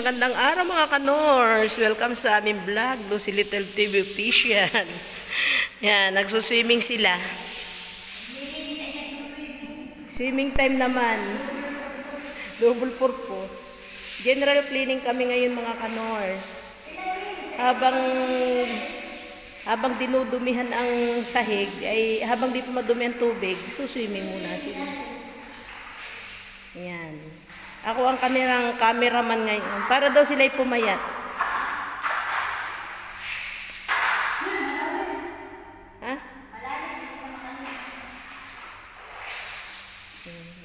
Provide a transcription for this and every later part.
Magandang araw mga kanors. Welcome sa aming vlog. Lucy Little TV Official. Yan, nagsuswimming sila. Swimming time naman. Double purpose. General cleaning kami ngayon mga kanors. Habang dinudumihan ang sahig, ay habang di pa madumi ang tubig, suswimming muna sila. Yan. Ako ang cameraman ngayon. Para daw sila'y pumayat. Ha?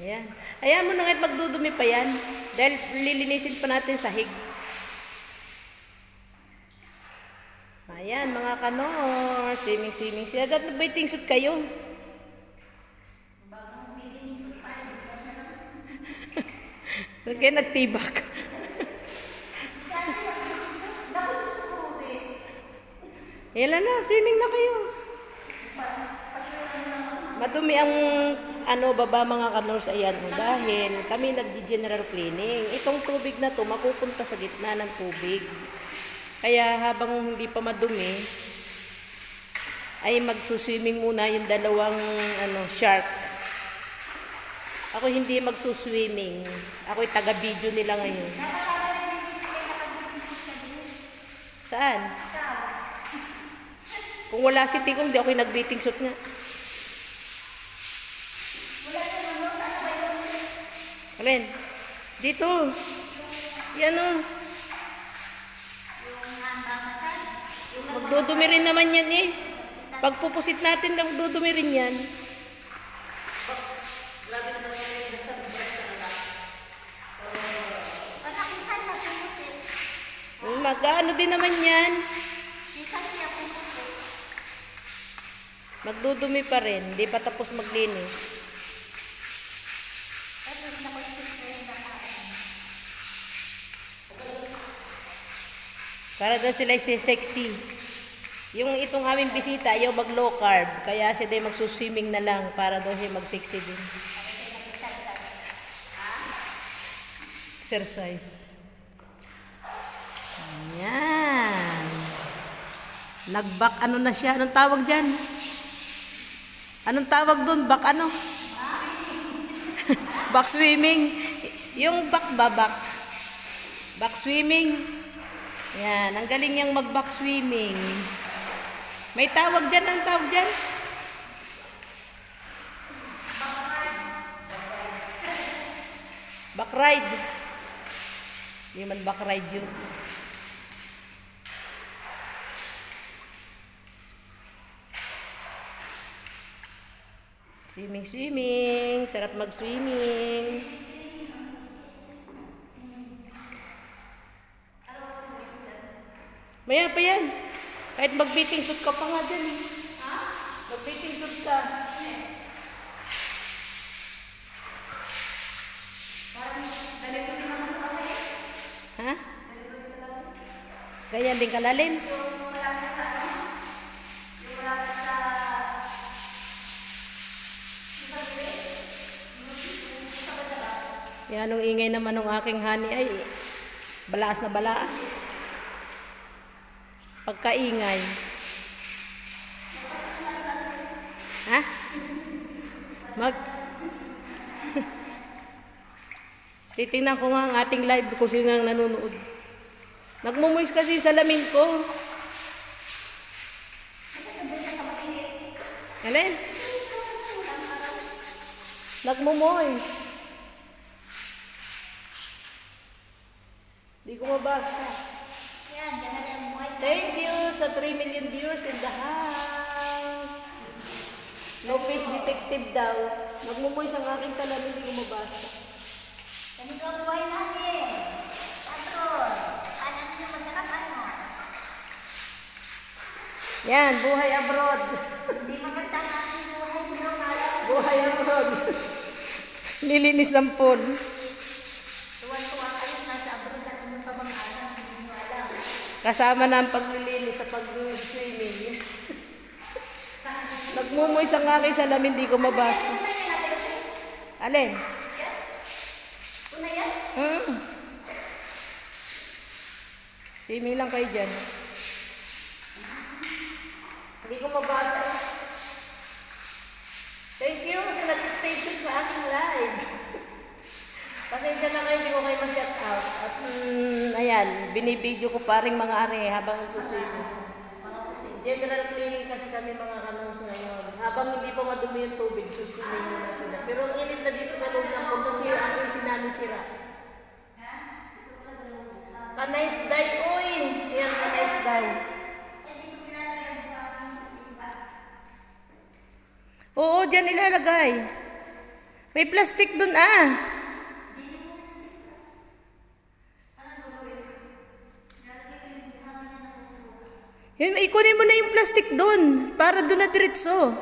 Ayan. Ayan mo na ngayon magdudumi pa yan. Dahil lilinisin pa natin sahig. Ayan mga kanor. Swimming sila. Dapat nag-waiting suit kayo. Kaya nagtibak. Yan na, swimming na kayo. Madumi ang baba mga kanors, ayan. Dahil kami nag-general cleaning. Itong tubig na to mapupunta sa gitna ng tubig. Kaya habang hindi pa madumi, ay magsuswimming muna yung dalawang shark. Ako hindi magsuswimming. Ako'y taga-video nila ngayon. Saan? Kung wala si Tikong, di ako'y nag-bathing suit nga. Alin? Dito. Yan o. Magdudumi rin naman yan eh. Pagpupusit natin, magdudumi rin yan. Mag-ano din naman yan. Magdudumi pa rin. Di pa tapos maglinis. Para daw sila sexy. Yung itong aming bisita, ayaw mag-low carb. Kaya siya din magsuswimming na lang para daw siya mag-sexy din. Exercise. Ayan. Nag-back na siya. Anong tawag dyan? Anong tawag doon? Back ano? Back swimming. Yung back ba? Back swimming. Yan. Ang galing niyang mag-back swimming. May tawag dyan. Anong tawag dyan? Back ride. Hindi man back ride yun. Swimming. Sarap mag-swimming. Maya pa yan. Kahit mag-bathing suit ka pa nga dyan. Ha? Mag-bathing suit ka. Ha? Ganyan din kalalim. Yan, anong ingay naman ng aking honey ay balaas na balaas. Pagkaingay. Ha? Titingnan ko nga ang ating live kung sino ang nanonood. Nagmumoist kasi sa lamin ko. Alin? Nagmumoist. Di ko mabasa. Thank you sa 3 million viewers in the house. No face detective daw. Nagmumoist ang aking salamin, di ko mabasa. Ganito ang buhay natin. Patron. Anak nyo magkakap Yan, buhay abroad. Hindi maganda natin buhay nyo. Buhay abroad. Lilinis ng pool. Tuwan-tuwa kayo nasa abroad at ano pa mga anak. Hindi nyo alam. Kasama na ang paglilinis sa pag-swimming. Nagmumoy sa nga kay salamin, di ko mabasa. Alin? Una yan? Swimming lang kayo dyan. Hindi ko mabasa. Thank you sa nag-stay dun sa aking live. Pasensya na kayo, hindi ko kayo ma-shout out. At ayan, binibideo ko pa rin mga are habang suswimming. General cleaning kasi kami mga kanors ngayon. Habang hindi pa madumi yung tubig, suswimming muna sila. Pero ang init na dito sa loob ng pool kasi yung aking sinamin sira. Kanais day, uy! Ayan, kanais day. Oo, dyan ilalagay. May plastic dun ah. Yun, ikunin mo na yung plastic dun para dun na diretso.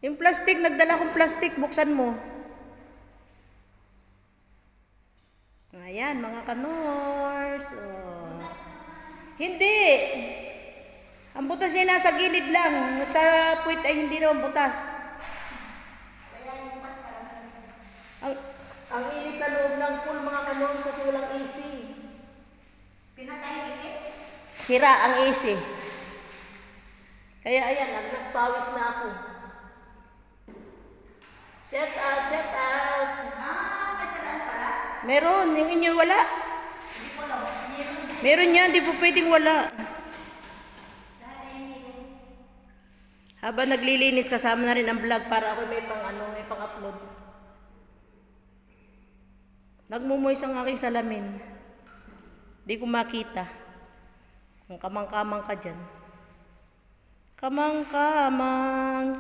Yung plastic, nagdala kong plastic, buksan mo. Ayan, mga kanors. Oh. Hindi. Ang butas niya nasa gilid lang. Sa puwit ay hindi naman butas. Ang init sa loob ng pool, mga kanors, kasi walang AC. Pinatay yung isip? Sira ang AC. Kaya ayan, nagnas pawis na ako. Shout out, shout out. May saraan pala? Meron, yung inyo wala. Hindi ko lang. Meron yan, di po pwedeng wala. Habang naglilinis, kasama na rin ang vlog para ako may pang-upload. Nagmumoys ang aking salamin. Di ko makita. Ang kamang-kamang ka dyan. Kamang-kamang.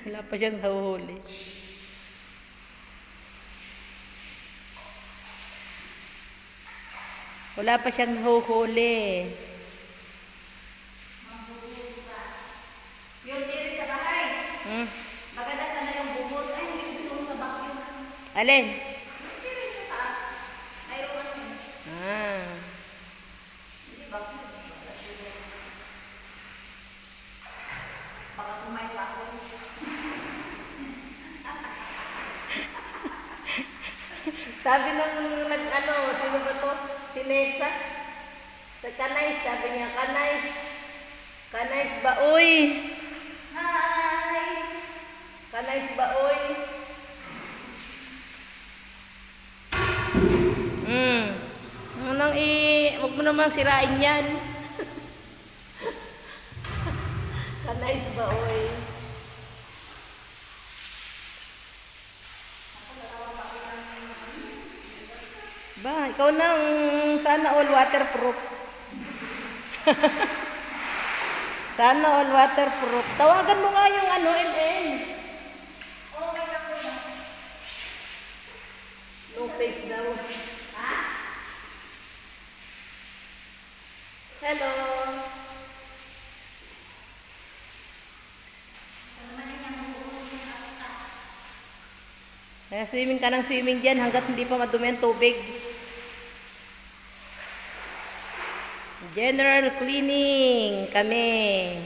Wala pa siyang nahuhuli. Wala pa siyang nahuhuli. Yun din sa bahay. Maganda ka na yung bubot. Ay, hindi ko sa vacuum. Alin? Sabi nung sino ba to? Si Nessa. Sa Kanais, sabi niya, Kanais. Kanais ba, uy? Hi! Kanais ba, uy? Huwag mo namang sirain yan. Kanais ba, uy? Ba, ikaw nang sana all waterproof. Sana all waterproof. Tawagan mo nga yung ML. Okay na po na. No face daw. Ha? Hello. Kaya swimming ka ng swimming dyan hanggat hindi pa madumi ang tubig. General cleaning kami.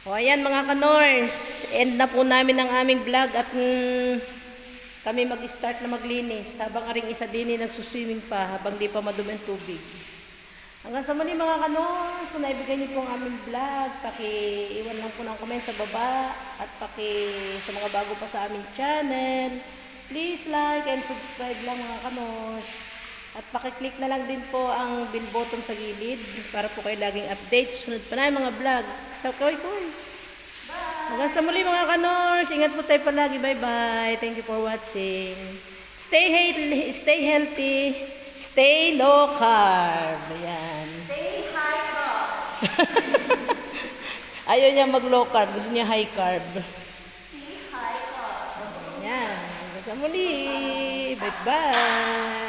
O ayan mga kanors, end na po namin ang aming vlog at kami mag-start na maglinis habang aring isa din nagsuswimming pa habang di pa madumi ang tubig. Hanggang sa muli mga kanors, kung naibigay niyo po ang aming vlog, paki-iwan lang po ng comment sa baba at sa mga bago pa sa aming channel, please like and subscribe lang mga kanors. At paki-click na lang din po ang bell button sa gilid para po kayo laging update. Sunod pa na yung mga vlog. So, koy-koy. Hanggang sa muli mga kanors. Ingat po tayo palagi. Bye-bye. Thank you for watching. Stay healthy. Stay low carb. Ayan. Stay high carb. Ayaw niya mag-low carb. Gusto niya high carb. Stay high carb. Ayan. Hanggang sa muli. Bye-bye.